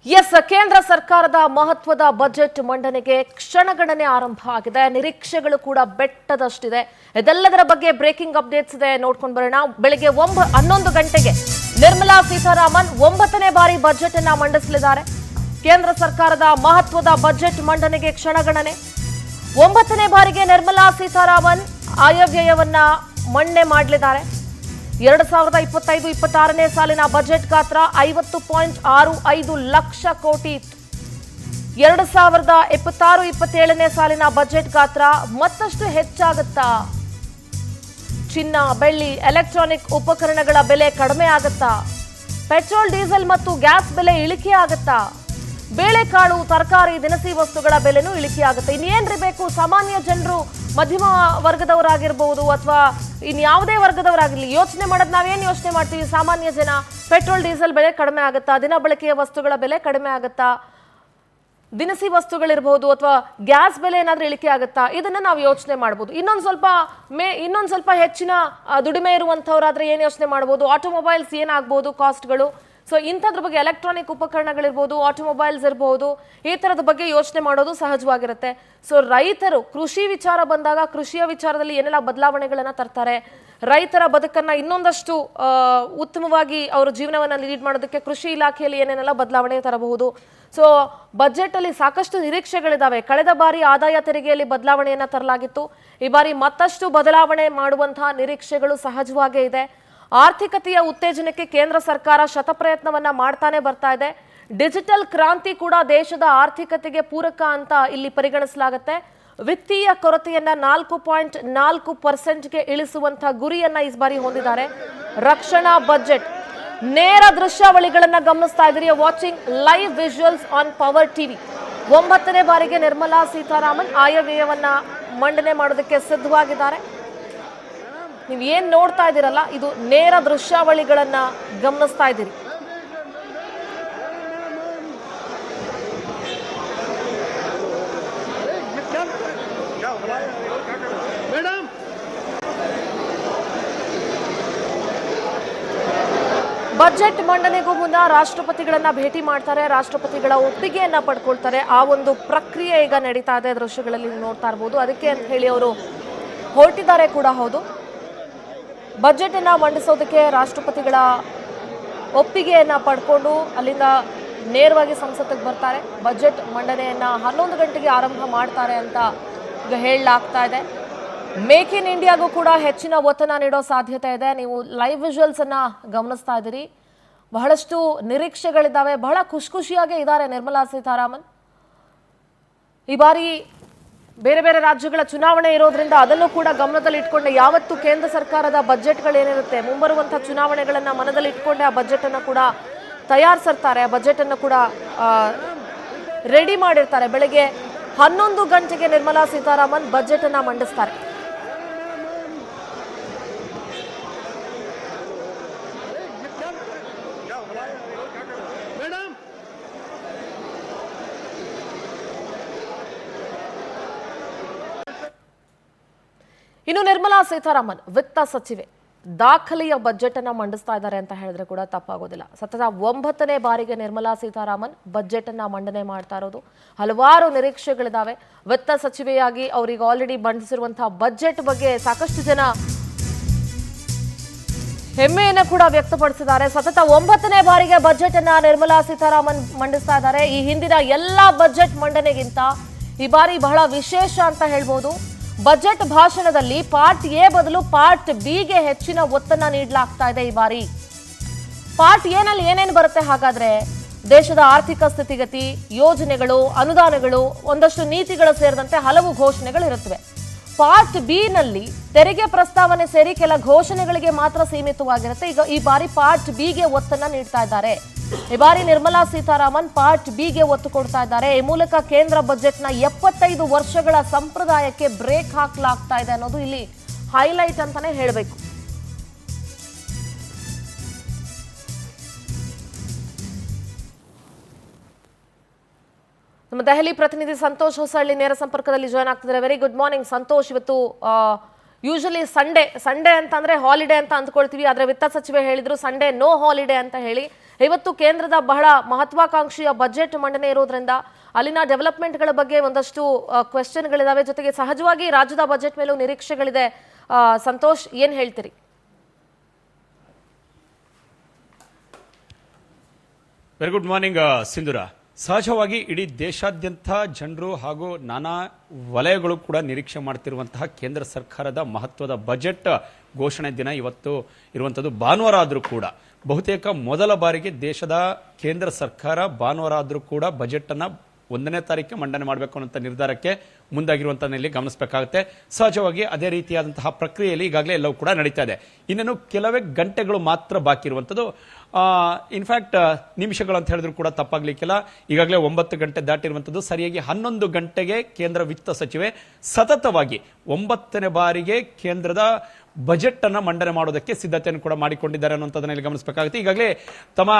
S ಕೇಂದ್ರ ಸರ್ಕಾರದ ಮಹತ್ವದ ಬಜೆಟ್ ಮಂಡನೆಗೆ ಕ್ಷಣಗಣನೆ ಆರಂಭ ಆಗಿದೆ. ನಿರೀಕ್ಷೆಗಳು ಕೂಡ ಬೆಟ್ಟದಷ್ಟಿದೆ. ಇದೆಲ್ಲದರ ಬಗ್ಗೆ ಬ್ರೇಕಿಂಗ್ ಅಪ್ಡೇಟ್ಸ್ ಇದೆ, ನೋಡ್ಕೊಂಡು ಬರೋಣ. ಬೆಳಗ್ಗೆ 11 ಗಂಟೆಗೆ ನಿರ್ಮಲಾ ಸೀತಾರಾಮನ್ 9ನೇ ಬಾರಿ ಬಜೆಟ್ ಅನ್ನ ಮಂಡಿಸಲಿದ್ದಾರೆ. ಕೇಂದ್ರ ಸರ್ಕಾರದ ಮಹತ್ವದ ಬಜೆಟ್ ಮಂಡನೆಗೆ ಕ್ಷಣಗಣನೆ. 9ನೇ ಬಾರಿಗೆ ನಿರ್ಮಲಾ ಸೀತಾರಾಮನ್ ಆಯವ್ಯಯವನ್ನ ಮಂಡನೆ ಮಾಡಲಿದ್ದಾರೆ. 2025-26ನೇ ಸಾಲಿನ ಬಜೆಟ್ ಗಾತ್ರ 50.65 ಲಕ್ಷ ಕೋಟಿ ಇತ್ತು. 2026-27ನೇ ಸಾಲಿನ ಬಜೆಟ್ ಗಾತ್ರ ಮತ್ತಷ್ಟು ಹೆಚ್ಚಾಗುತ್ತಾ? ಚಿನ್ನ, ಬೆಳ್ಳಿ, ಎಲೆಕ್ಟ್ರಾನಿಕ್ ಉಪಕರಣಗಳ ಬೆಲೆ ಕಡಿಮೆ ಆಗುತ್ತಾ? ಪೆಟ್ರೋಲ್, ಡೀಸೆಲ್ ಮತ್ತು ಗ್ಯಾಸ್ ಬೆಲೆ ಇಳಿಕೆ ಆಗುತ್ತಾ? ಬೇಳೆಕಾಳು, ತರಕಾರಿ, ದಿನಸಿ ವಸ್ತುಗಳ ಬೆಲೆನೂ ಇಳಿಕೆ ಆಗುತ್ತೆ. ಇನ್ನೇನ್ರಿ ಬೇಕು? ಸಾಮಾನ್ಯ ಜನರು, ಮಧ್ಯಮ ವರ್ಗದವರಾಗಿರ್ಬಹುದು ಅಥವಾ ಇನ್ಯಾವುದೇ ವರ್ಗದವರಾಗಿರ್ಲಿ, ಯೋಚನೆ ಮಾಡೋದು ನಾವೇನು ಯೋಚನೆ ಮಾಡ್ತೀವಿ? ಸಾಮಾನ್ಯ ಜನ ಪೆಟ್ರೋಲ್ ಡೀಸೆಲ್ ಬೆಲೆ ಕಡಿಮೆ ಆಗುತ್ತಾ? ದಿನ ಬಳಕೆಯ ವಸ್ತುಗಳ ಬೆಲೆ ಕಡಿಮೆ ಆಗುತ್ತಾ? ದಿನಸಿ ವಸ್ತುಗಳಿರ್ಬಹುದು ಅಥವಾ ಗ್ಯಾಸ್ ಬೆಲೆ ಏನಾದ್ರೂ ಇಳಿಕೆ ಆಗುತ್ತಾ? ಇದನ್ನ ನಾವು ಯೋಚನೆ ಮಾಡ್ಬೋದು. ಇನ್ನೊಂದು ಸ್ವಲ್ಪ ಹೆಚ್ಚಿನ ದುಡಿಮೆ ಇರುವಂತವ್ರಾದ್ರೆ ಏನ್ ಯೋಚನೆ ಮಾಡ್ಬೋದು? ಆಟೋಮೊಬೈಲ್ಸ್ ಏನಾಗ್ಬೋದು ಕಾಸ್ಟ್ಗಳು? ಸೊ ಇಂಥದ್ರ ಬಗ್ಗೆ, ಎಲೆಕ್ಟ್ರಾನಿಕ್ ಉಪಕರಣಗಳಿರ್ಬೋದು, ಆಟೋಮೊಬೈಲ್ಸ್ ಇರ್ಬೋದು, ಈ ಥರದ ಬಗ್ಗೆ ಯೋಚನೆ ಮಾಡೋದು ಸಹಜವಾಗಿರುತ್ತೆ. ಸೊ ರೈತರು, ಕೃಷಿ ವಿಚಾರ ಬಂದಾಗ ಕೃಷಿಯ ವಿಚಾರದಲ್ಲಿ ಏನೆಲ್ಲ ಬದಲಾವಣೆಗಳನ್ನು ತರ್ತಾರೆ, ರೈತರ ಬದುಕನ್ನು ಇನ್ನೊಂದಷ್ಟು ಉತ್ತಮವಾಗಿ ಅವರ ಜೀವನವನ್ನು ಲೀಡ್ ಮಾಡೋದಕ್ಕೆ ಕೃಷಿ ಇಲಾಖೆಯಲ್ಲಿ ಏನೇನೆಲ್ಲ ಬದಲಾವಣೆ ತರಬಹುದು. ಸೊ ಬಜೆಟಲ್ಲಿ ಸಾಕಷ್ಟು ನಿರೀಕ್ಷೆಗಳಿದ್ದಾವೆ. ಕಳೆದ ಬಾರಿ ಆದಾಯ ತೆರಿಗೆಯಲ್ಲಿ ಬದಲಾವಣೆಯನ್ನು ತರಲಾಗಿತ್ತು. ಈ ಬಾರಿ ಮತ್ತಷ್ಟು ಬದಲಾವಣೆ ಮಾಡುವಂತಹ ನಿರೀಕ್ಷೆಗಳು ಸಹಜವಾಗೇ ಇದೆ. ಆರ್ಥಿಕತೆಯ ಉತ್ತೇಜನಕ್ಕೆ ಕೇಂದ್ರ ಸರ್ಕಾರ ಶತಪ್ರಯತ್ನವನ್ನ ಮಾಡ್ತಾನೆ ಬರ್ತಾ ಇದೆ. ಡಿಜಿಟಲ್ ಕ್ರಾಂತಿ ಕೂಡ ದೇಶದ ಆರ್ಥಿಕತೆಗೆ ಪೂರಕ ಅಂತ ಇಲ್ಲಿ ಪರಿಗಣಿಸಲಾಗುತ್ತೆ. ವಿತ್ತೀಯ ಕೊರತೆಯನ್ನ 4.4%ಗೆ ಇಳಿಸುವಂತಹ ಗುರಿಯನ್ನ ಈ ಬಾರಿ ಹೊಂದಿದ್ದಾರೆ. ರಕ್ಷಣಾ ಬಜೆಟ್ ನೇರ ದೃಶ್ಯಾವಳಿಗಳನ್ನ ಗಮನಿಸ್ತಾ ಇದ್ದೀರಿ. Watching live visuals on power TV. 9ನೇ ಬಾರಿಗೆ ನಿರ್ಮಲಾ ಸೀತಾರಾಮನ್ ಆಯವ್ಯಯವನ್ನ ಮಂಡನೆ ಮಾಡೋದಕ್ಕೆ ಸಿದ್ಧವಾಗಿದ್ದಾರೆ. ನೀವು ಏನ್ ನೋಡ್ತಾ ಇದ್ದೀರಲ್ಲ, ಇದು ನೇರ ದೃಶ್ಯಾವಳಿಗಳನ್ನ ಗಮನಿಸ್ತಾ ಇದ್ದೀರಿ. ಬಜೆಟ್ ಮಂಡನೆಗೂ ಮುನ್ನ ರಾಷ್ಟ್ರಪತಿಗಳನ್ನ ಭೇಟಿ ಮಾಡ್ತಾರೆ. ರಾಷ್ಟ್ರಪತಿಗಳ ಒಪ್ಪಿಗೆಯನ್ನ ಪಡ್ಕೊಳ್ತಾರೆ. ಆ ಒಂದು ಪ್ರಕ್ರಿಯೆ ಈಗ ನಡೀತಾ ಇದೆ. ದೃಶ್ಯಗಳಲ್ಲಿ ನೋಡ್ತಾ ಇರಬಹುದು. ಅದಕ್ಕೆ ಅಂತ ಹೇಳಿ ಅವರು ಹೊರಟಿದ್ದಾರೆ ಕೂಡ ಹೌದು. ಬಜೆಟ್ ಅನ್ನ ಮಂಡಿಸೋದಕ್ಕೆ ರಾಷ್ಟ್ರಪತಿಗಳ ಒಪ್ಪಿಗೆಯನ್ನ ಪಡ್ಕೊಂಡು ಅಲ್ಲಿಂದ ನೇರವಾಗಿ ಸಂಸತ್ತಿಗೆ ಬರ್ತಾರೆ. ಬಜೆಟ್ ಮಂಡನೆಯನ್ನ 11 ಗಂಟೆಗೆ ಆರಂಭ ಮಾಡ್ತಾರೆ ಅಂತ ಈಗ ಹೇಳಲಾಗ್ತಾ ಇದೆ. ಮೇಕ್ ಇನ್ ಇಂಡಿಯಾಗೂ ಕೂಡ ಹೆಚ್ಚಿನ ಒತ್ತನ್ನ ನೀಡೋ ಸಾಧ್ಯತೆ ಇದೆ. ನೀವು ಲೈವ್ ವಿಜುವಲ್ಸ್ ಅನ್ನ ಗಮನಿಸ್ತಾ ಇದ್ದೀರಿ. ಬಹಳಷ್ಟು ನಿರೀಕ್ಷೆಗಳಿದ್ದಾವೆ. ಬಹಳ ಖುಷಿಯಾಗೇ ಇದ್ದಾರೆ ನಿರ್ಮಲಾ ಸೀತಾರಾಮನ್. ಈ ಬಾರಿ ಬೇರೆ ಬೇರೆ ರಾಜ್ಯಗಳ ಚುನಾವಣೆ ಇರೋದ್ರಿಂದ ಅದನ್ನು ಕೂಡ ಗಮನದಲ್ಲಿ ಇಟ್ಕೊಂಡೆ ಯಾವತ್ತು ಕೇಂದ್ರ ಸರ್ಕಾರದ ಬಜೆಟ್ಗಳೇನಿರುತ್ತೆ, ಮುಂಬರುವಂತಹ ಚುನಾವಣೆಗಳನ್ನ ಮನದಲ್ಲಿ ಇಟ್ಕೊಂಡೆ ಆ ಬಜೆಟ್ ಅನ್ನು ಕೂಡ ತಯಾರಿಸಿರ್ತಾರೆ. ಆ ಬಜೆಟ್ ಅನ್ನು ಕೂಡ ರೆಡಿ ಮಾಡಿರ್ತಾರೆ. ಬೆಳಗ್ಗೆ 11 ಗಂಟೆಗೆ ನಿರ್ಮಲಾ ಸೀತಾರಾಮನ್ ಬಜೆಟ್ ಅನ್ನ ಮಂಡಿಸ್ತಾರೆ. ಇನ್ನು ನಿರ್ಮಲಾ ಸೀತಾರಾಮನ್ ವಿತ್ತ ಸಚಿವೆ ದಾಖಲೆಯ ಬಜೆಟ್ ಅನ್ನ ಮಂಡಿಸ್ತಾ ಇದ್ದಾರೆ ಅಂತ ಹೇಳಿದ್ರೆ ಕೂಡ ತಪ್ಪಾಗೋದಿಲ್ಲ. ಸತತ 9ನೇ ಬಾರಿಗೆ ನಿರ್ಮಲಾ ಸೀತಾರಾಮನ್ ಬಜೆಟ್ ಅನ್ನ ಮಂಡನೆ ಮಾಡ್ತಾ ಇರೋದು. ಹಲವಾರು ನಿರೀಕ್ಷೆಗಳಿದಾವೆ. ವಿತ್ತ ಸಚಿವೆಯಾಗಿ ಅವರಿಗೆ ಆಲ್ರೆಡಿ ಮಂಡಿಸಿರುವಂತಹ ಬಜೆಟ್ ಬಗ್ಗೆ ಸಾಕಷ್ಟು ಜನ ಹೆಮ್ಮೆಯನ್ನು ಕೂಡ ವ್ಯಕ್ತಪಡಿಸಿದ್ದಾರೆ. ಸತತ 9ನೇ ಬಾರಿಗೆ ಬಜೆಟ್ ಅನ್ನ ನಿರ್ಮಲಾ ಸೀತಾರಾಮನ್ ಮಂಡಿಸ್ತಾ ಇದ್ದಾರೆ. ಈ ಹಿಂದಿನ ಎಲ್ಲಾ ಬಜೆಟ್ ಮಂಡನೆಗಿಂತ ಈ ಬಾರಿ ಬಹಳ ವಿಶೇಷ ಅಂತ ಹೇಳ್ಬೋದು. ಬಜೆಟ್ ಭಾಷಣದಲ್ಲಿ ಪಾರ್ಟ್ ಎ ಬದಲು ಪಾರ್ಟ್ ಬಿ ಗೆ ಹೆಚ್ಚಿನ ಒತ್ತನ್ನ ನೀಡಲಾಗ್ತಾ ಇದೆ ಈ ಬಾರಿ. ಪಾರ್ಟ್ ಎ ನಲ್ಲಿ ಏನೇನು ಬರುತ್ತೆ ಹಾಗಾದ್ರೆ? ದೇಶದ ಆರ್ಥಿಕ ಸ್ಥಿತಿಗತಿ, ಯೋಜನೆಗಳು, ಅನುದಾನಗಳು, ಒಂದಷ್ಟು ನೀತಿಗಳು ಸೇರಿದಂತೆ ಹಲವು ಘೋಷಣೆಗಳು ಇರುತ್ತವೆ. ಪಾರ್ಟ್ ಬಿ ನಲ್ಲಿ ತೆರಿಗೆ ಪ್ರಸ್ತಾವನೆ ಸೇರಿ ಕೆಲ ಘೋಷಣೆಗಳಿಗೆ ಮಾತ್ರ ಸೀಮಿತವಾಗಿರುತ್ತೆ. ಈಗ ಈ ಬಾರಿ ಪಾರ್ಟ್ ಬಿ ಗೆ ಒತ್ತನ್ನ ನೀಡ್ತಾ ಇದ್ದಾರೆ. ಈ ಬಾರಿ ನಿರ್ಮಲಾ ಸೀತಾರಾಮನ್ ಪಾರ್ಟ್ ಬಿ ಗೆ ಒತ್ತು ಕೊಡ್ತಾ ಇದ್ದಾರೆ. ಈ ಮೂಲಕ ಕೇಂದ್ರ ಬಜೆಟ್ನ 75 ವರ್ಷಗಳ ಸಂಪ್ರದಾಯಕ್ಕೆ ಬ್ರೇಕ್ ಹಾಕಲಾಗ್ತಾ ಇದೆ ಅನ್ನೋದು ಇಲ್ಲಿ ಹೈಲೈಟ್ ಅಂತಾನೆ ಹೇಳಬೇಕು. ನಮ್ಮ ದೆಹಲಿ ಪ್ರತಿನಿಧಿ ಸಂತೋಷ್ ಹೊಸಳ್ಳಿ ನೇರ ಸಂಪರ್ಕದಲ್ಲಿ ಜಾಯ್ನ್ ಆಗ್ತಿದ್ದಾರೆ. Very good morning Santosh. ಇವತ್ತು ಯೂಶಲಿ ಸಂಡೇ ಅಂತಂದ್ರೆ ಹಾಲಿಡೇ ಅಂತ ಅಂದ್ಕೊಳ್ತೀವಿ, ಆದ್ರೆ ವಿತ್ತ ಸಚಿವೆ ಹೇಳಿದ್ರು ಸಂಡೇ ನೋ ಹಾಲಿಡೇ ಅಂತ ಹೇಳಿ. ಇವತ್ತು ಕೇಂದ್ರದ ಬಹಳ ಮಹತ್ವಾಕಾಂಕ್ಷಿಯ ಬಜೆಟ್ ಮಂಡನೆ ಇರೋದ್ರಿಂದ ಅಲ್ಲಿನ ಡೆವಲಪ್ಮೆಂಟ್ಗಳ ಬಗ್ಗೆ ಒಂದಷ್ಟು ಕ್ವೆಶ್ಚನ್ಗಳಿದಾವೆ. ಜೊತೆಗೆ ಸಹಜವಾಗಿ ರಾಜ್ಯದ ಬಜೆಟ್ ಮೇಲೂ ನಿರೀಕ್ಷೆಗಳಿದೆ. ಸಂತೋಷ್, ಏನ್ ಹೇಳ್ತೀರಿ? ವೆರಿ ಗುಡ್ ಮಾರ್ನಿಂಗ್ ಸಿಂಧೂರ. ಸಹಜವಾಗಿ ಇಡೀ ದೇಶಾದ್ಯಂತ ಜನರು ಹಾಗೂ ನಾನಾ ವಲಯಗಳು ಕೂಡ ನಿರೀಕ್ಷೆ ಮಾಡ್ತಿರುವಂತಹ ಕೇಂದ್ರ ಸರ್ಕಾರದ ಮಹತ್ವದ ಬಜೆಟ್ ಘೋಷಣೆ ದಿನ ಇವತ್ತು ಇರುವಂಥದ್ದು. ಭಾನುವಾರ ಆದರೂ ಕೂಡ ಬಹುತೇಕ ಮೊದಲ ಬಾರಿಗೆ ದೇಶದ ಕೇಂದ್ರ ಸರ್ಕಾರ ಭಾನುವಾರ ಆದರೂ ಕೂಡ ಬಜೆಟ್ ಅನ್ನ 1ನೇ ತಾರೀಕು ಮಂಡನೆ ಮಾಡಬೇಕು ಅನ್ನೋ ನಿರ್ಧಾರಕ್ಕೆ ಮುಂದಾಗಿರುವಂತಲ್ಲಿ ಗಮನಿಸಬೇಕಾಗುತ್ತೆ. ಸಹಜವಾಗಿ ಅದೇ ರೀತಿಯಾದಂತಹ ಪ್ರಕ್ರಿಯೆಯಲ್ಲಿ ಈಗಾಗಲೇ ಎಲ್ಲವೂ ಕೂಡ ನಡೀತಾ ಇದೆ. ಇನ್ನೇನು ಕೆಲವೇ ಗಂಟೆಗಳು ಮಾತ್ರ ಬಾಕಿ ಇರುವಂಥದ್ದು. ಇನ್ಫ್ಯಾಕ್ಟ್ ನಿಮಿಷಗಳು ಅಂತ ಹೇಳಿದ್ರು ಕೂಡ ತಪ್ಪಾಗ್ಲಿಕ್ಕಿಲ್ಲ. ಈಗಾಗಲೇ 9 ಗಂಟೆ ದಾಟಿರುವಂಥದ್ದು. ಸರಿಯಾಗಿ 11 ಗಂಟೆಗೆ ಕೇಂದ್ರ ವಿತ್ತ ಸಚಿವೆ ಸತತವಾಗಿ 9ನೇ ಬಾರಿಗೆ ಕೇಂದ್ರದ ಬಜೆಟ್ ಅನ್ನ ಮಂಡನೆ ಮಾಡೋದಕ್ಕೆ ಸಿದ್ಧತೆಯನ್ನು ಕೂಡ ಮಾಡಿಕೊಂಡಿದ್ದಾರೆ ಅನ್ನುವಂಥದ್ದನ್ನ ಇಲ್ಲಿ ಗಮನಿಸಬೇಕಾಗುತ್ತೆ. ಈಗಾಗಲೇ ತಮ್ಮ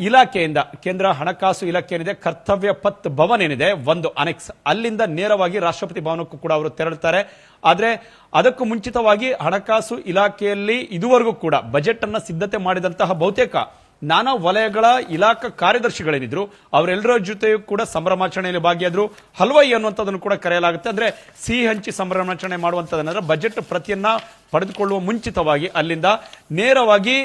ಇಲಾಖೆಯಿಂದ ಕೇಂದ್ರ ಹಣಕಾಸು ಇಲಾಖೆ ಏನಿದೆ, ಕರ್ತವ್ಯ ಪಥ್ ಭವನ್ ಏನಿದೆ, ಒಂದು ಅನೆಕ್ಸ್, ಅಲ್ಲಿಂದ ನೇರವಾಗಿ ರಾಷ್ಟ್ರಪತಿ ಭವನಕ್ಕೂ ಕೂಡ ಅವರು ತೆರಳುತ್ತಾರೆ. ಆದ್ರೆ ಅದಕ್ಕೂ ಮುಂಚಿತವಾಗಿ ಹಣಕಾಸು ಇಲಾಖೆಯಲ್ಲಿ ಇದುವರೆಗೂ ಕೂಡ ಬಜೆಟ್ ಅನ್ನ ಸಿದ್ಧತೆ ಮಾಡಿದಂತಹ ಬಹುತೇಕ ನಾನಾ ವಲಯಗಳ ಇಲಾಖಾ ಕಾರ್ಯದರ್ಶಿಗಳೇನಿದ್ರು ಅವರೆಲ್ಲರ ಜೊತೆಯೂ ಕೂಡ ಸಂಭ್ರಮಾಚರಣೆಯಲ್ಲಿ ಭಾಗಿಯಾದ್ರು. ಹಲ್ವಾಯಿ ಅನ್ನುವಂಥದ್ದನ್ನು ಕೂಡ ಕರೆಯಲಾಗುತ್ತೆ. ಅಂದ್ರೆ ಸಿಹಿ ಹಂಚಿ ಸಂಭ್ರಮಾಚರಣೆ ಮಾಡುವಂಥದ್ದನ್ನ ಬಜೆಟ್ ಪ್ರತಿಯನ್ನ ಪಡೆದುಕೊಳ್ಳುವ ಮುಂಚಿತವಾಗಿ ಅಲ್ಲಿಂದ ನೇರವಾಗಿ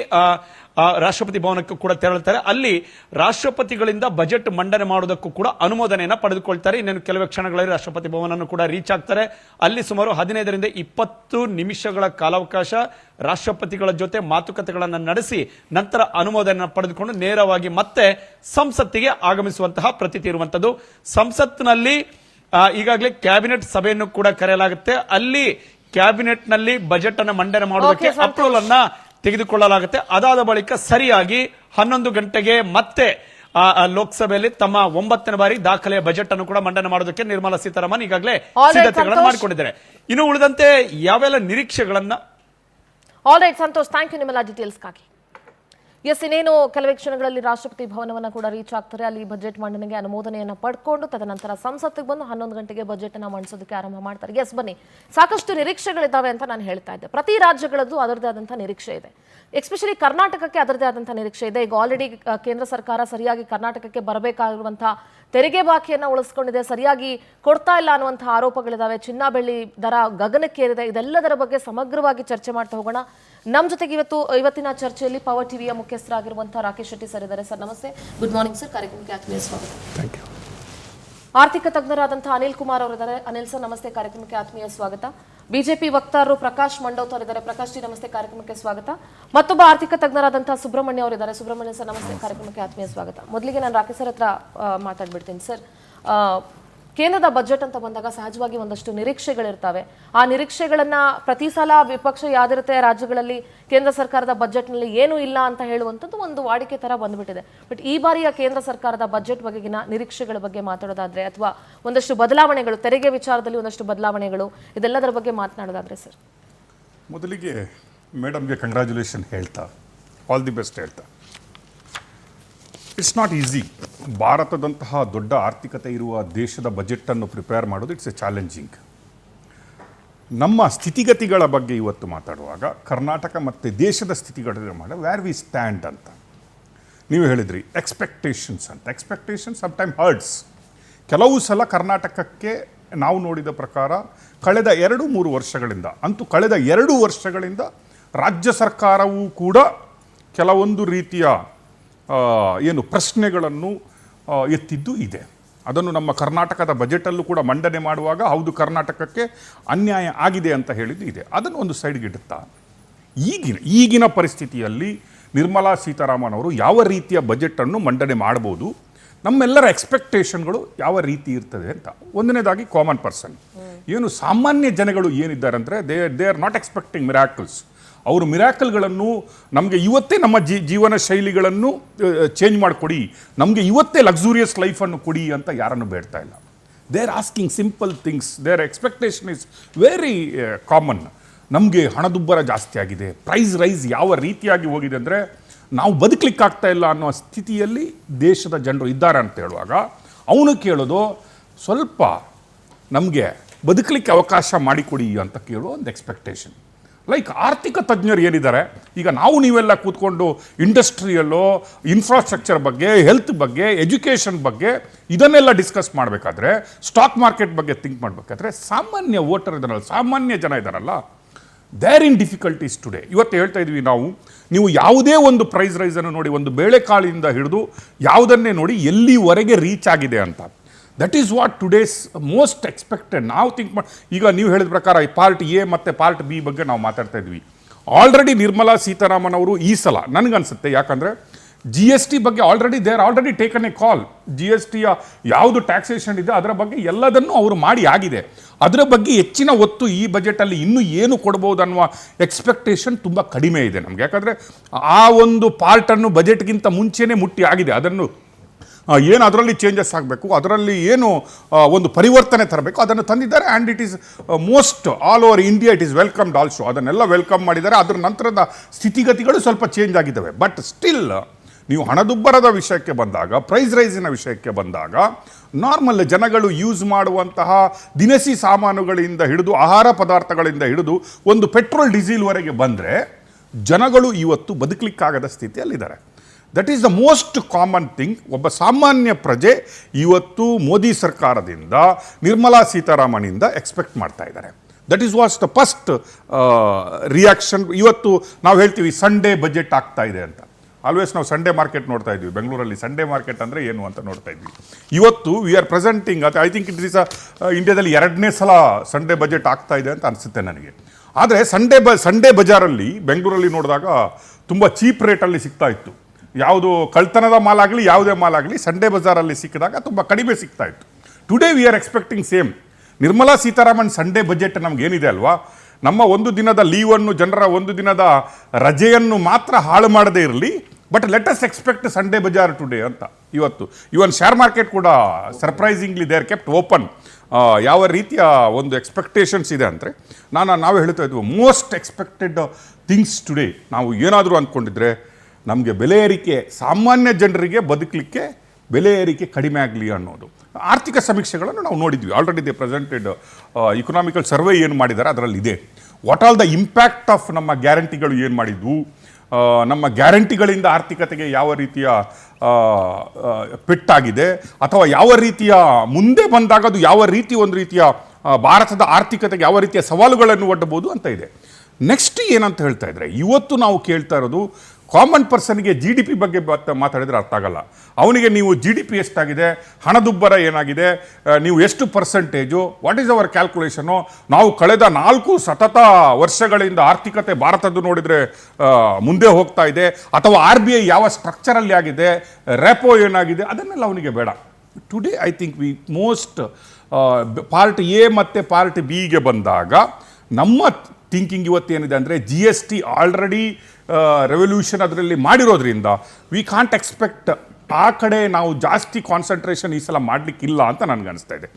ರಾಷ್ಟ್ರಪತಿ ಭವನಕ್ಕೂ ಕೂಡ ತೆರಳುತ್ತಾರೆ. ಅಲ್ಲಿ ರಾಷ್ಟ್ರಪತಿಗಳಿಂದ ಬಜೆಟ್ ಮಂಡನೆ ಮಾಡುವುದಕ್ಕೂ ಕೂಡ ಅನುಮೋದನೆಯನ್ನ ಪಡೆದುಕೊಳ್ತಾರೆ. ಇನ್ನೇನು ಕೆಲವೇ ಕ್ಷಣಗಳಲ್ಲಿ ರಾಷ್ಟ್ರಪತಿ ಭವನನ್ನು ಕೂಡ ರೀಚ್ ಆಗ್ತಾರೆ. ಅಲ್ಲಿ ಸುಮಾರು 15 ರಿಂದ 20 ನಿಮಿಷಗಳ ಕಾಲಾವಕಾಶ ರಾಷ್ಟ್ರಪತಿಗಳ ಜೊತೆ ಮಾತುಕತೆಗಳನ್ನು ನಡೆಸಿ ನಂತರ ಅನುಮೋದನೆ ಪಡೆದುಕೊಂಡು ನೇರವಾಗಿ ಮತ್ತೆ ಸಂಸತ್ತಿಗೆ ಆಗಮಿಸುವಂತಹ ಪ್ರತೀತಿ ಇರುವಂತದ್ದು. ಸಂಸತ್ನಲ್ಲಿ ಈಗಾಗಲೇ ಕ್ಯಾಬಿನೆಟ್ ಸಭೆಯನ್ನು ಕೂಡ ಕರೆಯಲಾಗುತ್ತೆ. ಅಲ್ಲಿ ಕ್ಯಾಬಿನೆಟ್ ನಲ್ಲಿ ಬಜೆಟ್ ಅನ್ನು ಮಂಡನೆ ಮಾಡುವುದಕ್ಕೆ ಅಪ್ರೂವಲ್ ಅನ್ನ ತೆಗೆದುಕೊಳ್ಳಲಾಗುತ್ತೆ. ಅದಾದ ಬಳಿಕ ಸರಿಯಾಗಿ 11 ಗಂಟೆಗೆ ಮತ್ತೆ ಲೋಕಸಭೆಯಲ್ಲಿ ತಮ್ಮ 9ನೇ ಬಾರಿ ದಾಖಲೆಯ ಬಜೆಟ್ ಅನ್ನು ಕೂಡ ಮಂಡನೆ ಮಾಡೋದಕ್ಕೆ ನಿರ್ಮಲಾ ಸೀತಾರಾಮನ್ ಈಗಾಗಲೇ ಸಿದ್ಧತೆಗಳನ್ನು ಮಾಡಿಕೊಂಡಿದ್ದಾರೆ. ಇನ್ನು ಉಳಿದಂತೆ ಯಾವೆಲ್ಲ ನಿರೀಕ್ಷೆಗಳನ್ನ ಸಂತೋಷ್, ಥ್ಯಾಂಕ್ ಯು ನಿಮ್ಮೆಲ್ಲ ಡೀಟೇಲ್ಸ್ಗಾಗಿ. ಎಸ್, ಇನ್ನೇನು ಕೆಲವೇ ಕ್ಷಣಗಳಲ್ಲಿ ರಾಷ್ಟ್ರಪತಿ ಭವನವನ್ನು ಕೂಡ ರೀಚ್ ಆಗ್ತಾರೆ. ಅಲ್ಲಿ ಬಜೆಟ್ ಮಂಡನೆಗೆ ಅನುಮೋದನೆಯನ್ನು ಪಡ್ಕೊಂಡು ತದನಂತರ ಸಂಸತ್ತಿಗೆ ಬಂದು 11 ಗಂಟೆಗೆ ಬಜೆಟ್ ಅನ್ನು ಮಂಡಿಸೋದಕ್ಕೆ ಆರಂಭ ಮಾಡ್ತಾರೆ. ಎಸ್, ಬನ್ನಿ, ಸಾಕಷ್ಟು ನಿರೀಕ್ಷೆಗಳಿದ್ದಾವೆ ಅಂತ ನಾನು ಹೇಳ್ತಾ ಇದ್ದೆ. ಪ್ರತಿ ರಾಜ್ಯಗಳದ್ದು ಅದರದೇ ಆದಂತಹ ನಿರೀಕ್ಷೆ ಇದೆ. ಎಸ್ಪೆಷಲಿ ಕರ್ನಾಟಕಕ್ಕೆ ಅದರದೇ ಆದಂತಹ ನಿರೀಕ್ಷೆ ಇದೆ. ಈಗ ಆಲ್ರೆಡಿ ಕೇಂದ್ರ ಸರ್ಕಾರ ಸರಿಯಾಗಿ ಕರ್ನಾಟಕಕ್ಕೆ ಬರಬೇಕಾಗಿರುವಂತಹ ತೆರಿಗೆ ಬಾಕಿಯನ್ನು ಉಳಿಸ್ಕೊಂಡಿದೆ, ಸರಿಯಾಗಿ ಕೊಡ್ತಾ ಇಲ್ಲ ಅನ್ನುವಂತಹ ಆರೋಪಗಳಿದ್ದಾವೆ. ಚಿನ್ನ ಬೆಳ್ಳಿ ದರ ಗಗನಕ್ಕೇರಿದೆ. ಇದೆಲ್ಲದರ ಬಗ್ಗೆ ಸಮಗ್ರವಾಗಿ ಚರ್ಚೆ ಮಾಡ್ತಾ ಹೋಗೋಣ. ನಮ್ಮ ಜೊತೆಗೆ ಇವತ್ತಿನ ಚರ್ಚೆಯಲ್ಲಿ ಪವರ್ ಟಿವಿಯ ಮುಖ್ಯಸ್ಥರಾಗಿರುವಂತಹ ರಾಕೇಶ್ ಶೆಟ್ಟಿ ಸರ್ ಇದ್ದಾರೆ. ಸರ್ ನಮಸ್ತೆ, ಗುಡ್ ಮಾರ್ನಿಂಗ್ ಸರ್. ಕಾರ್ಯಕ್ರಮಕ್ಕೆ ಆತ್ಮೀಯ ಸ್ವಾಗತ. Thank you. ಆರ್ಥಿಕ ತಜ್ಞರಾದಂತಹ ಅನಿಲ್ ಕುಮಾರ್ ಅವರಿದ್ದಾರೆ. ಅನಿಲ್ ಸರ್ ನಮಸ್ತೆ, ಕಾರ್ಯಕ್ರಮಕ್ಕೆ ಆತ್ಮೀಯ ಸ್ವಾಗತ. ಬಿಜೆಪಿ ವಕ್ತಾರರು ಪ್ರಕಾಶ್ ಮಂಡೋತ್ ಅವರಿದ್ದಾರೆ. ಪ್ರಕಾಶ್ ಜಿ ನಮಸ್ತೆ, ಕಾರ್ಯಕ್ರಮಕ್ಕೆ ಸ್ವಾಗತ. ಮತ್ತೊಬ್ಬ ಆರ್ಥಿಕ ತಜ್ಞರಾದಂತಹ ಸುಬ್ರಹ್ಮಣ್ಯ ಅವರಿದ್ದಾರೆ. ಸುಬ್ರಹ್ಮಣ್ಯ ಸರ್ ನಮಸ್ತೆ, ಕಾರ್ಯಕ್ರಮಕ್ಕೆ ಆತ್ಮೀಯ ಸ್ವಾಗತ. ಮೊದಲಿಗೆ ನಾನು ರಾಕೇಶ್ ಸರ್ ಹತ್ರ ಮಾತಾಡ್ಬಿಡ್ತೀನಿ. ಸರ್, ಕೇಂದ್ರದ ಬಜೆಟ್ ಅಂತ ಬಂದಾಗ ಸಹಜವಾಗಿ ಒಂದಷ್ಟು ನಿರೀಕ್ಷೆಗಳಿರ್ತವೆ. ಆ ನಿರೀಕ್ಷೆಗಳನ್ನ ಪ್ರತಿ ಸಲ ವಿಪಕ್ಷ ಯಾವ್ದಿರುತ್ತೆ ರಾಜ್ಯಗಳಲ್ಲಿ ಕೇಂದ್ರ ಸರ್ಕಾರದ ಬಜೆಟ್ನಲ್ಲಿ ಏನೂ ಇಲ್ಲ ಅಂತ ಹೇಳುವಂಥದ್ದು ಒಂದು ವಾಡಿಕೆ ತರ ಬಂದ್ಬಿಟ್ಟಿದೆ. ಬಟ್ ಈ ಬಾರಿಯ ಕೇಂದ್ರ ಸರ್ಕಾರದ ಬಜೆಟ್ ಬಗೆಗಿನ ನಿರೀಕ್ಷೆಗಳ ಬಗ್ಗೆ ಮಾತಾಡೋದಾದ್ರೆ ಅಥವಾ ಒಂದಷ್ಟು ಬದಲಾವಣೆಗಳು, ತೆರಿಗೆ ವಿಚಾರದಲ್ಲಿ ಒಂದಷ್ಟು ಬದಲಾವಣೆಗಳು, ಇದೆಲ್ಲದರ ಬಗ್ಗೆ ಮಾತನಾಡೋದಾದ್ರೆ ಸರ್. ಮೊದಲಿಗೆ ಮೇಡಮ್ಗೆ ಕಂಗ್ರ್ಯಾಚುಲೇಷನ್ ಹೇಳ್ತಾ, ಆಲ್ ದಿ ಬೆಸ್ಟ್ ಹೇಳ್ತಾ. It's not easy. ಭಾರತದಂತಹ ದೊಡ್ಡ ಆರ್ಥಿಕತೆ ಇರುವ ದೇಶದ ಬಜೆಟನ್ನು ಪ್ರಿಪೇರ್ ಮಾಡೋದು ಇಟ್ಸ್ ಎ ಚಾಲೆಂಜಿಂಗ್. ನಮ್ಮ ಸ್ಥಿತಿಗತಿಗಳ ಬಗ್ಗೆ ಇವತ್ತು ಮಾತಾಡುವಾಗ ಕರ್ನಾಟಕ ಮತ್ತು ದೇಶದ ಸ್ಥಿತಿಗತಿಗಳ ಮಾಡಿ ವ್ಯಾರ್ ವಿ ಸ್ಟ್ಯಾಂಡ್ ಅಂತ ನೀವು ಹೇಳಿದ್ರಿ. ಎಕ್ಸ್ಪೆಕ್ಟೇಷನ್ಸ್ ಅಂತ. Expectations some time hurts. ಕೆಲವು ಸಲ ಕರ್ನಾಟಕಕ್ಕೆ ನಾವು ನೋಡಿದ ಪ್ರಕಾರ ಕಳೆದ 2-3 ವರ್ಷಗಳಿಂದ, ಅಂತೂ ಕಳೆದ 2 ವರ್ಷಗಳಿಂದ ರಾಜ್ಯ ಸರ್ಕಾರವೂ ಕೂಡ ಕೆಲವೊಂದು ರೀತಿಯ ಪ್ರಶ್ನೆಗಳನ್ನು ಎತ್ತಿದ್ದು ಇದೆ. ಅದನ್ನು ನಮ್ಮ ಕರ್ನಾಟಕದ ಬಜೆಟಲ್ಲೂ ಕೂಡ ಮಂಡನೆ ಮಾಡುವಾಗ ಹೌದು ಕರ್ನಾಟಕಕ್ಕೆ ಅನ್ಯಾಯ ಆಗಿದೆ ಅಂತ ಹೇಳಿದ್ದು ಇದೆ. ಅದನ್ನು ಒಂದು ಸೈಡ್ಗೆ ಇಡುತ್ತಾ ಈಗಿನ ಪರಿಸ್ಥಿತಿಯಲ್ಲಿ ನಿರ್ಮಲಾ ಸೀತಾರಾಮನ್ ಅವರು ಯಾವ ರೀತಿಯ ಬಜೆಟನ್ನು ಮಂಡನೆ ಮಾಡ್ಬೋದು, ನಮ್ಮೆಲ್ಲರ ಎಕ್ಸ್ಪೆಕ್ಟೇಷನ್ಗಳು ಯಾವ ರೀತಿ ಇರ್ತದೆ ಅಂತ. ಒಂದನೇದಾಗಿ ಕಾಮನ್ ಪರ್ಸನ್, ಸಾಮಾನ್ಯ ಜನಗಳು ಏನಿದ್ದಾರೆ ಅಂದರೆ they are not expecting miracles. ಅವರು ಮಿರಾಕಲ್ಗಳನ್ನು ನಮಗೆ ಇವತ್ತೇ ನಮ್ಮ ಜೀವನ ಶೈಲಿಗಳನ್ನು ಚೇಂಜ್ ಮಾಡಿಕೊಡಿ, ನಮಗೆ ಇವತ್ತೇ ಲಕ್ಸುರಿಯಸ್ ಲೈಫನ್ನು ಕೊಡಿ ಅಂತ ಯಾರನ್ನು ಬೇಡ್ತಾ ಇಲ್ಲ. They are asking simple things. There expectation is very common. ನಮಗೆ ಹಣದುಬ್ಬರ ಜಾಸ್ತಿ ಆಗಿದೆ, ಪ್ರೈಸ್ ರೈಸ್ ಯಾವ ರೀತಿಯಾಗಿ ಹೋಗಿದೆ ಅಂದರೆ ನಾವು ಬದುಕಲಿಕ್ಕಾಗ್ತಾ ಇಲ್ಲ ಅನ್ನೋ ಸ್ಥಿತಿಯಲ್ಲಿ ದೇಶದ ಜನರು ಇದ್ದಾರೆ ಅಂತ ಹೇಳುವಾಗ ಅವನು ಕೇಳೋದು ಸ್ವಲ್ಪ ನಮಗೆ ಬದುಕಲಿಕ್ಕೆ ಅವಕಾಶ ಮಾಡಿಕೊಡಿ ಅಂತ ಕೇಳುವ ಒಂದು ಎಕ್ಸ್ಪೆಕ್ಟೇಷನ್. ಲೈಕ್ ಆರ್ಥಿಕ ತಜ್ಞರು ಏನಿದ್ದಾರೆ, ಈಗ ನಾವು ನೀವೆಲ್ಲ ಕೂತ್ಕೊಂಡು ಇಂಡಸ್ಟ್ರಿಯಲ್ಲೋ, ಇನ್ಫ್ರಾಸ್ಟ್ರಕ್ಚರ್ ಬಗ್ಗೆ, ಹೆಲ್ತ್ ಬಗ್ಗೆ, ಎಜುಕೇಷನ್ ಬಗ್ಗೆ ಇದನ್ನೆಲ್ಲ ಡಿಸ್ಕಸ್ ಮಾಡಬೇಕಾದ್ರೆ, ಸ್ಟಾಕ್ ಮಾರ್ಕೆಟ್ ಬಗ್ಗೆ ಥಿಂಕ್ ಮಾಡಬೇಕಾದ್ರೆ, ಸಾಮಾನ್ಯ ವೋಟರ್ ಇದ್ದಾರಲ್ಲ, ಸಾಮಾನ್ಯ ಜನ ಇದ್ದಾರಲ್ಲ, ದೇರ್ ಇನ್ ಡಿಫಿಕಲ್ಟೀಸ್ ಟುಡೇ. ಇವತ್ತು ಹೇಳ್ತಾ ಇದ್ವಿ ನಾವು, ನೀವು ಯಾವುದೇ ಒಂದು ಪ್ರೈಸ್ ರೈಸನ್ನು ನೋಡಿ, ಒಂದು ಬೇಳೆಕಾಳಿಂದ ಹಿಡಿದು ಯಾವುದನ್ನೇ ನೋಡಿ ಎಲ್ಲಿವರೆಗೆ ರೀಚ್ ಆಗಿದೆ ಅಂತ. That is what today's most expected. ನಾವು ಥಿಂಕ್ ಮಾಡಿ, ಈಗ ನೀವು ಹೇಳಿದ ಪ್ರಕಾರ ಈ ಪಾರ್ಟ್ ಎ ಮತ್ತು ಪಾರ್ಟ್ ಬಿ ಬಗ್ಗೆ ನಾವು ಮಾತಾಡ್ತಾ ಇದ್ವಿ. ಆಲ್ರೆಡಿ ನಿರ್ಮಲಾ ಸೀತಾರಾಮನ್ ಅವರು ಈ ಸಲ ನನಗನ್ಸುತ್ತೆ, ಯಾಕಂದರೆ GST ಬಗ್ಗೆ ಆಲ್ರೆಡಿ ಟೇಕನ್ ಎ ಕಾಲ್. GSTಯ ಯಾವುದು ಟ್ಯಾಕ್ಸೇಷನ್ ಇದೆ ಅದರ ಬಗ್ಗೆ ಎಲ್ಲದನ್ನು ಅವರು ಮಾಡಿ ಆಗಿದೆ. ಅದರ ಬಗ್ಗೆ ಹೆಚ್ಚಿನ ಒತ್ತು ಈ ಬಜೆಟಲ್ಲಿ ಇನ್ನೂ ಏನು ಕೊಡ್ಬೋದು ಅನ್ನುವ ಎಕ್ಸ್ಪೆಕ್ಟೇಷನ್ ತುಂಬ ಕಡಿಮೆ ಇದೆ ನಮಗೆ. ಯಾಕಂದರೆ ಆ ಒಂದು ಪಾರ್ಟನ್ನು ಬಜೆಟ್ಗಿಂತ ಮುಂಚೆನೇ ಮುಟ್ಟಿ ಆಗಿದೆ. ಅದನ್ನು ಏನು ಅದರಲ್ಲಿ ಚೇಂಜಸ್ ಆಗಬೇಕು, ಅದರಲ್ಲಿ ಏನು ಒಂದು ಪರಿವರ್ತನೆ ತರಬೇಕು ಅದನ್ನು ತಂದಿದ್ದಾರೆ. And it is most all over India it is welcomed also. ಅದನ್ನೆಲ್ಲ ವೆಲ್ಕಮ್ ಮಾಡಿದ್ದಾರೆ. ಅದರ ನಂತರದ ಸ್ಥಿತಿಗತಿಗಳು ಸ್ವಲ್ಪ ಚೇಂಜ್ ಆಗಿದ್ದಾವೆ. ಬಟ್ ಸ್ಟಿಲ್ ನೀವು ಹಣದುಬ್ಬರದ ವಿಷಯಕ್ಕೆ ಬಂದಾಗ, ಪ್ರೈಸ್ ರೈಸಿನ ವಿಷಯಕ್ಕೆ ಬಂದಾಗ, ನಾರ್ಮಲ್ ಜನಗಳು ಯೂಸ್ ಮಾಡುವಂತಹ ದಿನಸಿ ಸಾಮಾನುಗಳಿಂದ ಹಿಡಿದು ಆಹಾರ ಪದಾರ್ಥಗಳಿಂದ ಹಿಡಿದು ಒಂದು ಪೆಟ್ರೋಲ್ ಡೀಸೆಲ್ವರೆಗೆ ಬಂದರೆ ಜನಗಳು ಇವತ್ತು ಬದುಕಲಿಕ್ಕಾಗದ ಸ್ಥಿತಿಯಲ್ಲಿದ್ದಾರೆ. That is the most common thing. ಒಬ್ಬ ಸಾಮಾನ್ಯ ಪ್ರಜೆ ಇವತ್ತು ಮೋದಿ ಸರ್ಕಾರದಿಂದ, ನಿರ್ಮಲಾ ಸೀತಾರಾಮನಿಂದ ಎಕ್ಸ್ಪೆಕ್ಟ್ ಮಾಡ್ತಾ ಇದ್ದಾರೆ. That is was the first reaction. ಇವತ್ತು ನಾವು ಹೇಳ್ತೀವಿ ಸಂಡೇ ಬಜೆಟ್ ಆಗ್ತಾ ಇದೆ ಅಂತ. ಆಲ್ವೇಸ್ ನಾವು ಸಂಡೇ ಮಾರ್ಕೆಟ್ ನೋಡ್ತಾ ಇದ್ವಿ. ಬೆಂಗಳೂರಲ್ಲಿ ಸಂಡೇ ಮಾರ್ಕೆಟ್ ಅಂದರೆ ಏನು ಅಂತ ನೋಡ್ತಾ ಇದ್ವಿ. ಇವತ್ತು we are presenting, I think it is ಇಂಡಿಯಾದಲ್ಲಿ 2ನೇ ಸಲ ಸಂಡೇ ಬಜೆಟ್ ಆಗ್ತಾ ಇದೆ ಅಂತ ಅನಿಸುತ್ತೆ ನನಗೆ. ಆದರೆ ಸಂಡೇ ಬಜಾರಲ್ಲಿ ಬೆಂಗಳೂರಲ್ಲಿ ನೋಡಿದಾಗ ತುಂಬ ಚೀಪ್ ರೇಟಲ್ಲಿ ಸಿಗ್ತಾ ಇತ್ತು. ಯಾವುದು ಕಳ್ತನದ ಮಾಲಾಗಲಿ ಯಾವುದೇ ಮಾಲಾಗಲಿ ಸಂಡೇ ಬಜಾರಲ್ಲಿ ಸಿಕ್ಕಿದಾಗ ತುಂಬ ಕಡಿಮೆ ಸಿಗ್ತಾ ಇತ್ತು. Today we are expecting same. Nirmala Sitharaman Sunday budget ನಮಗೇನಿದೆ ಅಲ್ವಾ, ನಮ್ಮ ಒಂದು ದಿನದ ಲೀವನ್ನು, ಜನರ ಒಂದು ದಿನದ ರಜೆಯನ್ನು ಮಾತ್ರ ಹಾಳು ಮಾಡದೇ ಇರಲಿ, but let us expect Sunday Bazaar today ಅಂತ. ಇವತ್ತು ಇವನ್ ಶೇರ್ ಮಾರ್ಕೆಟ್ ಕೂಡ surprisingly they are kept open. ಯಾವ ರೀತಿಯ ಒಂದು ಎಕ್ಸ್ಪೆಕ್ಟೇಷನ್ಸ್ ಇದೆ ಅಂದರೆ, ನಾವು ಹೇಳ್ತಾ ಇದ್ವಿ ಮೋಸ್ಟ್ ಎಕ್ಸ್ಪೆಕ್ಟೆಡ್ ಥಿಂಗ್ಸ್ ಟುಡೇ. ನಾವು ಏನಾದರೂ ಅಂದ್ಕೊಂಡಿದ್ರೆ ನಮಗೆ ಬೆಲೆ ಏರಿಕೆ, ಸಾಮಾನ್ಯ ಜನರಿಗೆ ಬದುಕಲಿಕ್ಕೆ ಬೆಲೆ ಏರಿಕೆ ಕಡಿಮೆ ಆಗಲಿ ಅನ್ನೋದು. ಆರ್ಥಿಕ ಸಮೀಕ್ಷೆಗಳನ್ನು ನಾವು ನೋಡಿದ್ವಿ. Already they presented economical survey ಏನು ಮಾಡಿದ್ದಾರೆ ಅದರಲ್ಲಿದೆ. What all the impact of ನಮ್ಮ ಗ್ಯಾರಂಟಿಗಳು ಏನು ಮಾಡಿದ್ವು, ನಮ್ಮ ಗ್ಯಾರಂಟಿಗಳಿಂದ ಆರ್ಥಿಕತೆಗೆ ಯಾವ ರೀತಿಯ ಪೆಟ್ಟಾಗಿದೆ, ಅಥವಾ ಯಾವ ರೀತಿಯ ಮುಂದೆ ಬಂದಾಗ ಅದು ಯಾವ ರೀತಿ ಒಂದು ರೀತಿಯ ಭಾರತದ ಆರ್ಥಿಕತೆಗೆ ಯಾವ ರೀತಿಯ ಸವಾಲುಗಳನ್ನು ಒಡ್ಡಬಹುದು ಅಂತ ಇದೆ. ನೆಕ್ಸ್ಟ್ ಏನಂತ ಹೇಳ್ತಾ ಇದ್ರೆ, ಇವತ್ತು ನಾವು ಕೇಳ್ತಾ ಇರೋದು ಕಾಮನ್ ಪರ್ಸನ್ಗೆ GDP ಬಗ್ಗೆ ಮಾತಾಡಿದರೆ ಅರ್ಥ ಆಗಲ್ಲ. ಅವನಿಗೆ ನೀವು GDP ಎಷ್ಟಾಗಿದೆ, ಹಣದುಬ್ಬರ ಏನಾಗಿದೆ, ನೀವು ಎಷ್ಟು percentage, what is our calculation, ನಾವು ಕಳೆದ 4 ಸತತ ವರ್ಷಗಳಿಂದ ಆರ್ಥಿಕತೆ ಭಾರತದ್ದು ನೋಡಿದರೆ ಮುಂದೆ ಹೋಗ್ತಾ ಇದೆ, ಅಥವಾ RBI ಯಾವ ಸ್ಟ್ರಕ್ಚರಲ್ಲಿ ಆಗಿದೆ, ರೆಪೋ ಏನಾಗಿದೆ, ಅದನ್ನೆಲ್ಲ ಅವನಿಗೆ ಬೇಡ. Today I think we most part A ಮತ್ತು ಪಾರ್ಟ್ ಬಿಗೆ ಬಂದಾಗ ನಮ್ಮ ಥಿಂಕಿಂಗ್ ಇವತ್ತೇನಿದೆ ಅಂದರೆ, GST ಆಲ್ರೆಡಿ ರೆವಲ್ಯೂಷನ್ ಅದರಲ್ಲಿ ಮಾಡಿರೋದ್ರಿಂದ ವಿ ಕಾಂಟ್ ಎಕ್ಸ್ಪೆಕ್ಟ್ ಆ ಕಡೆ ನಾವು ಜಾಸ್ತಿ ಕಾನ್ಸಂಟ್ರೇಷನ್ ಈ ಸಲ ಮಾಡಲಿಕ್ಕಿಲ್ಲ ಅಂತ ನನಗನ್ನಿಸ್ತಾ ಇದೆ.